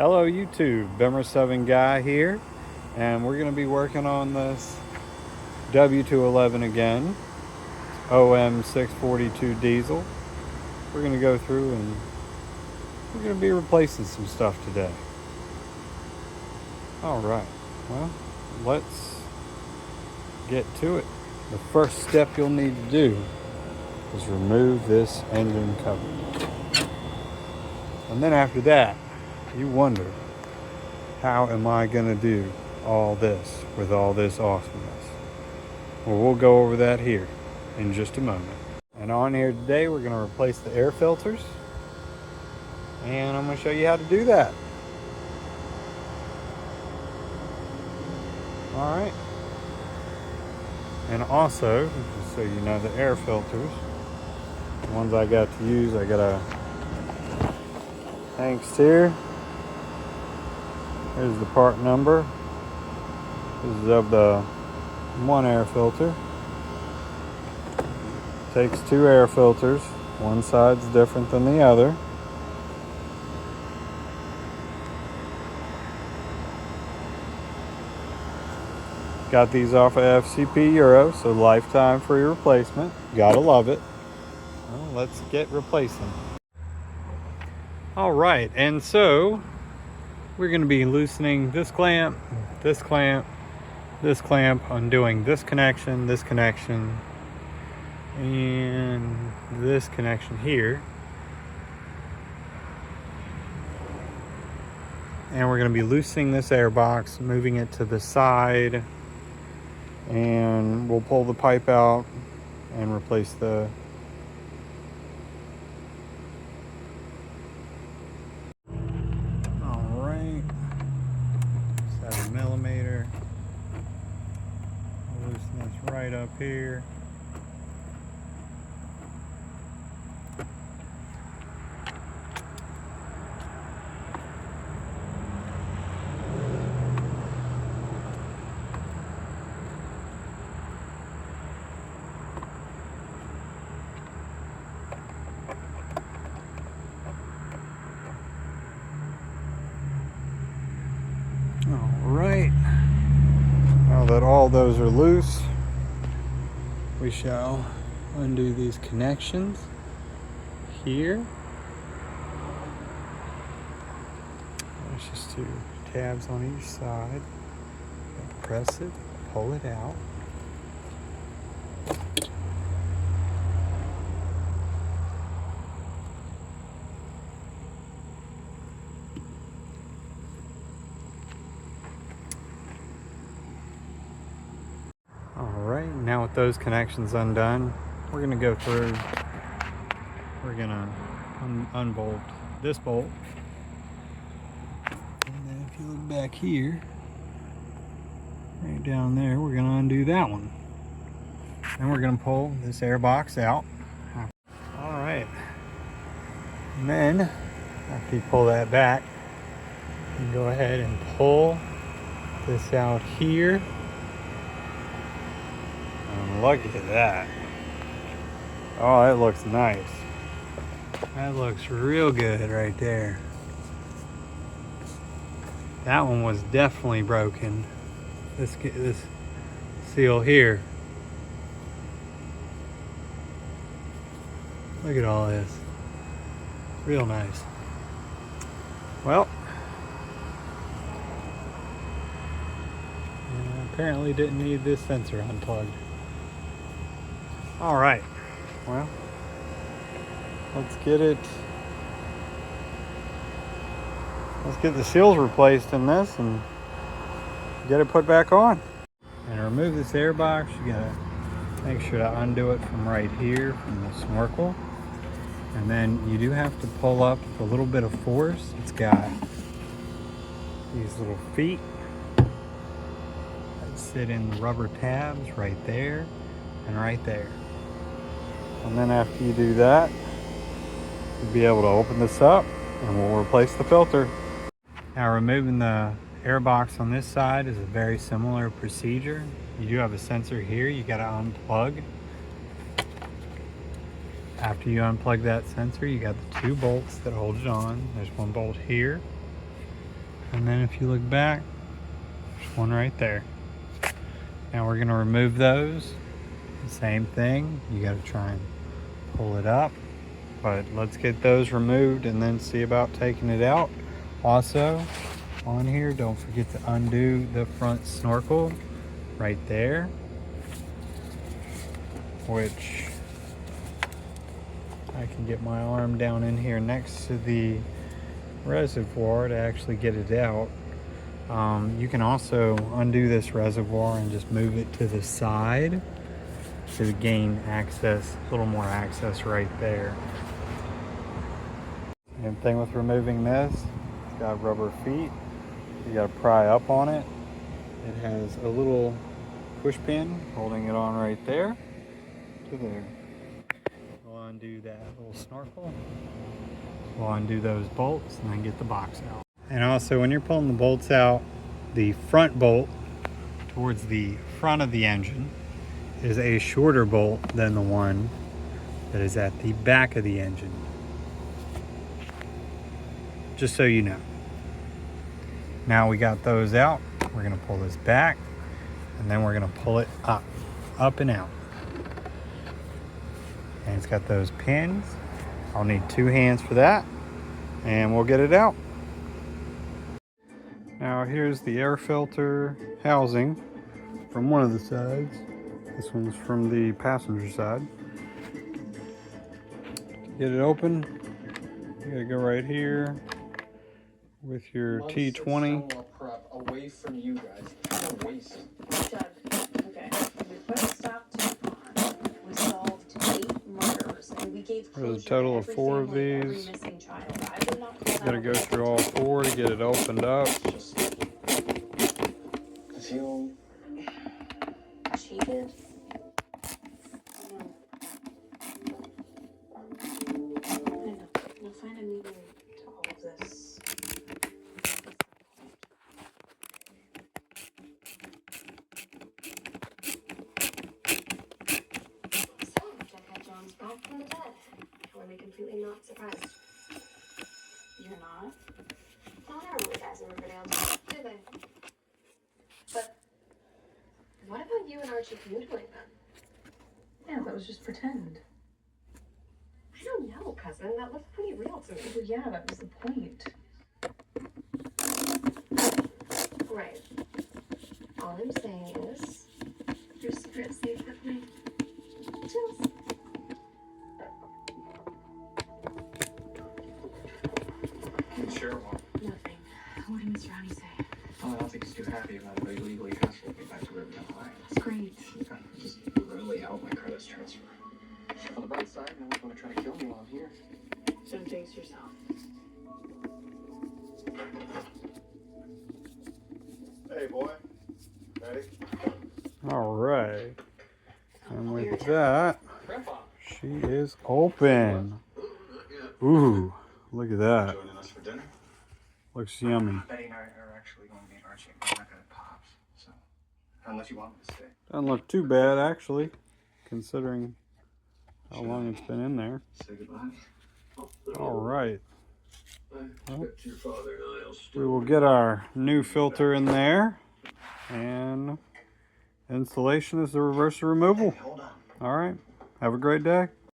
Hello YouTube, Bimmer7 guy here, and we're going to be working on this W211 again, OM642 diesel. We're going to go through and we're going to be replacing some stuff today. Alright, well, let's get to it. The first step you'll need to do is remove this engine cover. And then after that, you wonder, how am I going to do all this with all this awesomeness? Well, we'll go over that here in just a moment. And on here today, we're going to replace the air filters. And I'm going to show you how to do that. Alright. And also, just so you know, the air filters, the ones I got to use, I got a angst here. Here's the part number. This is of the one air filter. Takes two air filters. One side's different than the other. Got these off of FCP Euro, so lifetime free replacement. Gotta love it. Well, let's get replacing. All right, and so we're going to be loosening this clamp, this clamp, this clamp, undoing this connection, and this connection here. And we're going to be loosening this air box, moving it to the side, and we'll pull the pipe out and replace the millimeter. Loosen this right up here. Alright, now that all those are loose, we shall undo these connections here. There's just two tabs on each side. Press it, pull it out. Alright, now with those connections undone, we're going to go through, we're going to unbolt this bolt. And then if you look back here, right down there, we're going to undo that one. And we're going to pull this air box out. Alright, and then after you pull that back, you can go ahead and pull this out here. Look at that. Oh, that looks nice. That looks real good right there. That one was definitely broken. This seal here. Look at all this. Real nice. Well, apparently didn't need this sensor unplugged. All right, well, let's get the seals replaced in this and get it put back on. And to remove this air box, you gotta make sure to undo it from right here, from the snorkel. And then you do have to pull up with a little bit of force. It's got these little feet that sit in the rubber tabs right there and right there. And then after you do that, you'll be able to open this up and we'll replace the filter. Now, removing the air box on this side is a very similar procedure. You do have a sensor here you got to unplug. After you unplug that sensor, you got the two bolts that hold it on. There's one bolt here And then if you look back, there's one right there. Now we're gonna remove those. Same thing, you gotta try and pull it up. But let's get those removed and then see about taking it out. Also, on here, don't forget to undo the front snorkel right there, which I can get my arm down in here next to the reservoir to actually get it out. You can also undo this reservoir and just move it to the side to gain access, a little more access right there. Same thing with removing this. It's got rubber feet. You got to pry up on it. It has a little push pin holding it on right there to there. We'll undo that little snorkel. We'll undo those bolts and then get the box out. And also when you're pulling the bolts out, the front bolt towards the front of the engine is a shorter bolt than the one that is at the back of the engine. Just so you know. Now we got those out, we're gonna pull this back and then we're gonna pull it up and out. And it's got those pins. I'll need 2 hands for that and we'll get it out. Now here's the air filter housing from one of the sides. This one's from the passenger side. To get it open, you gotta go right here with your T20. Away from you guys. What a waste. Doug, okay. We put a stop to on. We solved 8 murders, and we gave closure There's a total to of every 4 of family, every these. missing child. I would not call You that gotta a go waste through of all time. 4 to get it opened up. I feel Cheated? I know. We'll find a meaning to all of this. So, Jack had John's back from the dead. Were we completely not surprised? You're not? Not everyone guys in Riverdale do they? But what about you and Archie canoodling then? Yeah, that was just pretend. I don't know, cousin. That looked pretty real to me. Well, yeah, that was the point. Right. All I'm saying is, your secret's safe with me. Chills. sure won't. Nothing. What did Mr. Honey say? Oh, I don't think he's too happy about it, but he legally has to get back to Riverdale High. It's great. Just really help my credits transfer. On the bright side, no one's going to try to kill me while I'm here. Don't jinx yourself. Hey, boy. Ready? All right. And with that, Grandpa. she is open. Ooh, look at that. Joining us for dinner? Looks yummy. Betty and I are actually going to be in Archie. We're not going to Pops, so unless you want me to stay. Doesn't look too bad, actually, considering how long it's been in there. Say goodbye. All right. Well, your father and I'll We will get our new filter in there, and installation is the reverse removal. Hold on. All right. Have a great day.